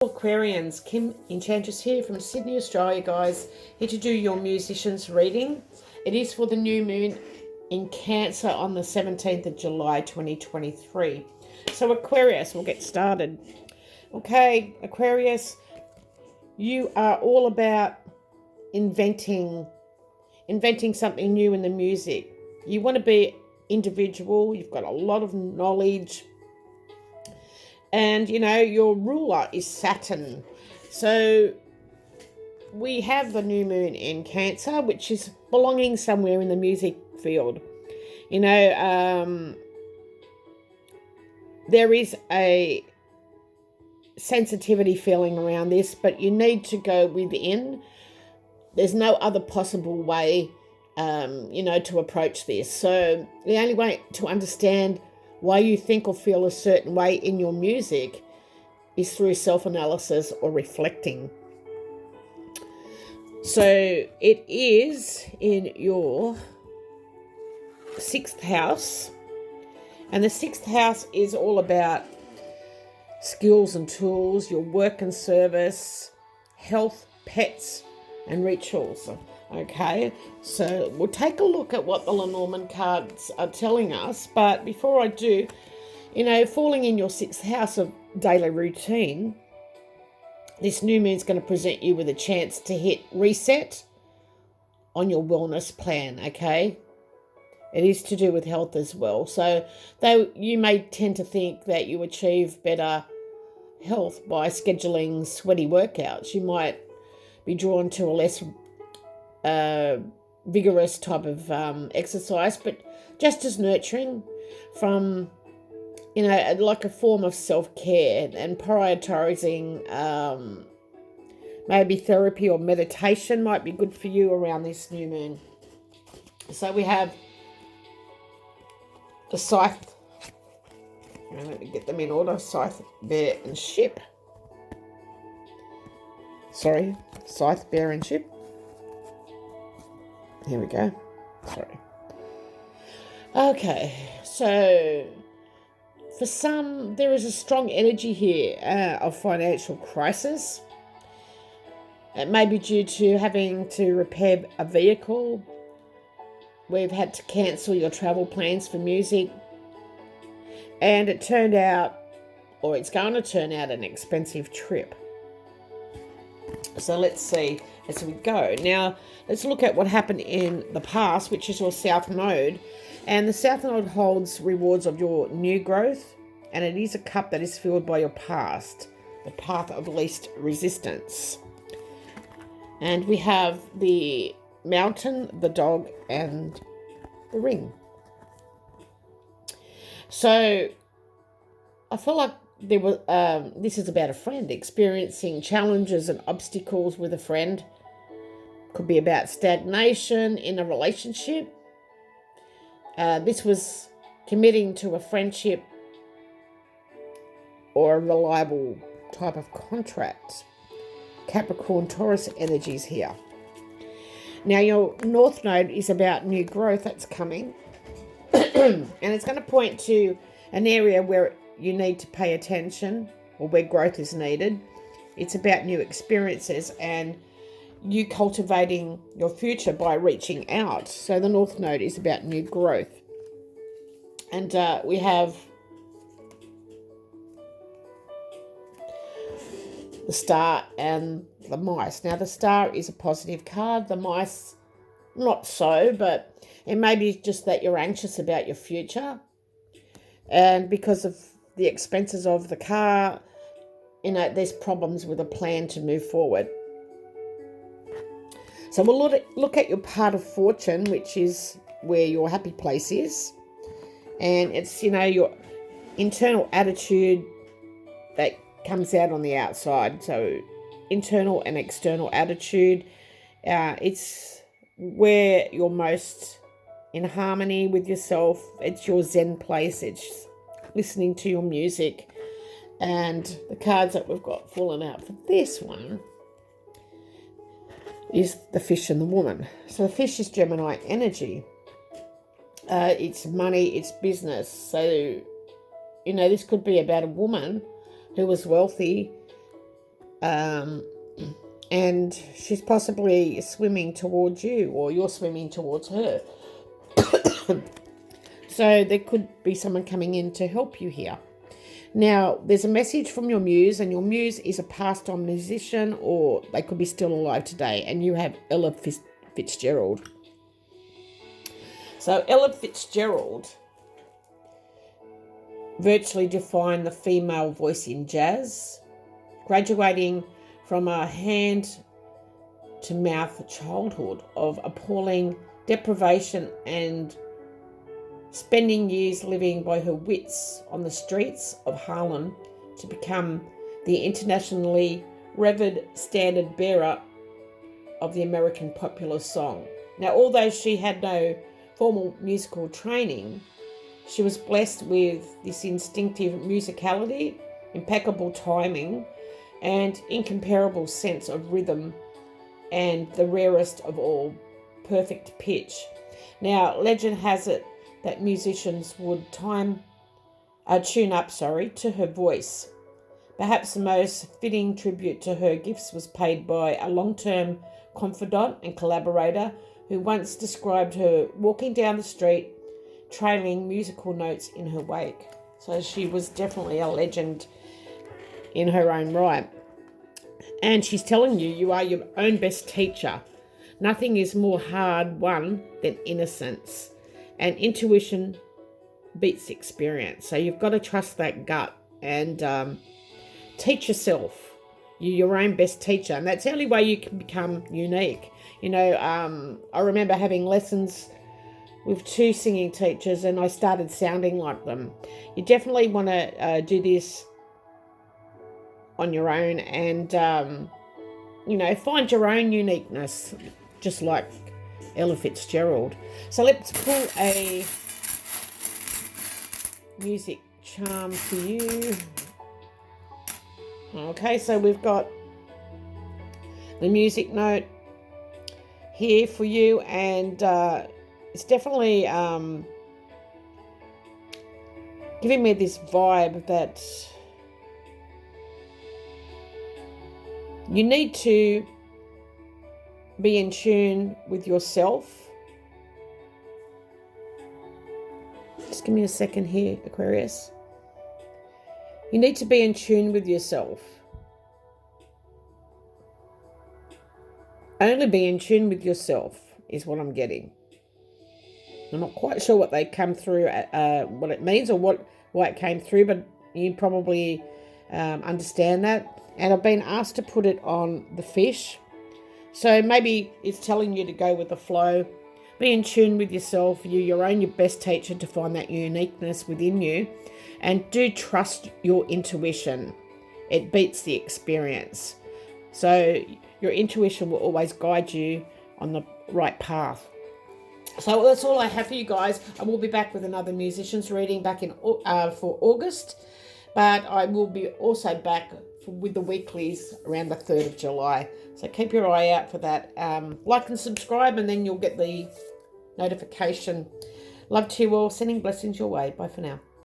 Aquarians, Kim Enchantress here from Sydney, Australia, guys. Here to do your musician's reading. It is for the new moon in Cancer on the 17th of July 2023. So Aquarius, we'll get started. Okay, Aquarius, you are all about inventing something new in the music. You want to be individual. You've got a lot of knowledge. And, your ruler is Saturn. So we have the new moon in Cancer, which is belonging somewhere in the music field. There is a sensitivity feeling around this, but you need to go within. There's no other possible way, to approach this. So the only way to understand why you think or feel a certain way in your music is through self-analysis or reflecting. So it is in your 6th house, and the 6th house is all about skills and tools, your work and service, health, pets, and rituals. Okay, so we'll take a look at what the Lenormand cards are telling us. But before I do, falling in your 6th house of daily routine, this new moon is going to present you with a chance to hit reset on your wellness plan, okay? It is to do with health as well. So though you may tend to think that you achieve better health by scheduling sweaty workouts, you might be drawn to a less vigorous type of exercise, but just as nurturing from, like a form of self-care, and prioritizing maybe therapy or meditation might be good for you around this new moon. So we have the Scythe, let me get them in order, Scythe, Bear and Ship. Scythe, Bear and Ship. Here we go. Sorry. Okay, so for some, there is a strong energy here of financial crisis. It may be due to having to repair a vehicle. We've had to cancel your travel plans for music. And it turned out, or it's going to turn out, an expensive trip. So let's see as we go. Now, let's look at what happened in the past, which is your South Node. And the South Node holds rewards of your new growth, and it is a cup that is filled by your past, the path of least resistance. And we have the Mountain, the Dog, and the Ring. So I feel like this is about a friend experiencing challenges and obstacles with a friend. Could be about stagnation in a relationship. This was committing to a friendship or a reliable type of contract. Capricorn, Taurus energies here. Now your North Node is about new growth that's coming. And it's going to point to an area where you need to pay attention, or where growth is needed. It's about new experiences and you cultivating your future by reaching out. So the North Node is about new growth. And we have the Star and the Mice. Now the Star is a positive card. The Mice, not so, but it may be just that you're anxious about your future. And because of the expenses of the car, there's problems with a plan to move forward. So we'll look at your part of fortune, which is where your happy place is. And it's, your internal attitude that comes out on the outside. So internal and external attitude. It's where you're most in harmony with yourself. It's your Zen place. It's listening to your music. And the cards that we've got falling out for this one is the Fish and the Woman. So the Fish is Gemini energy. It's money, it's business. So, this could be about a woman who was wealthy And she's possibly swimming towards you, or you're swimming towards her. So there could be someone coming in to help you here. Now, there's a message from your muse, and your muse is a passed on musician, or they could be still alive today, and you have Ella Fitzgerald. So Ella Fitzgerald virtually defined the female voice in jazz, graduating from a hand-to-mouth childhood of appalling deprivation and spending years living by her wits on the streets of Harlem to become the internationally revered standard bearer of the American popular song. Now, although she had no formal musical training, she was blessed with this instinctive musicality, impeccable timing, and incomparable sense of rhythm, and the rarest of all, perfect pitch. Now, legend has it that musicians would tune up to her voice. Perhaps the most fitting tribute to her gifts was paid by a long-term confidant and collaborator who once described her walking down the street, trailing musical notes in her wake. So she was definitely a legend in her own right. And she's telling you, you are your own best teacher. Nothing is more hard won than innocence. And intuition beats experience. So you've got to trust that gut and teach yourself. You're your own best teacher. And that's the only way you can become unique. You know, I remember having lessons with 2 singing teachers, and I started sounding like them. You definitely want to do this on your own and, find your own uniqueness, just like Ella Fitzgerald. So let's pull a music charm for you. Okay, so we've got the music note here for you, and it's definitely giving me this vibe that you need to be in tune with yourself. Just give me a second here, Aquarius. You need to be in tune with yourself. Only be in tune with yourself is what I'm getting. I'm not quite sure what they come through, what it means or why it came through, but you probably understand that. And I've been asked to put it on the fish. So maybe it's telling you to go with the flow. Be in tune with yourself. You're your best teacher to find that uniqueness within you. And do trust your intuition. It beats the experience. So your intuition will always guide you on the right path. So that's all I have for you guys. I will be back with another musician's reading back in for August. But I will be also back with the weeklies around the 3rd of July. So keep your eye out for that. Like and subscribe, and then you'll get the notification. Love to you all. Sending blessings your way. Bye for now.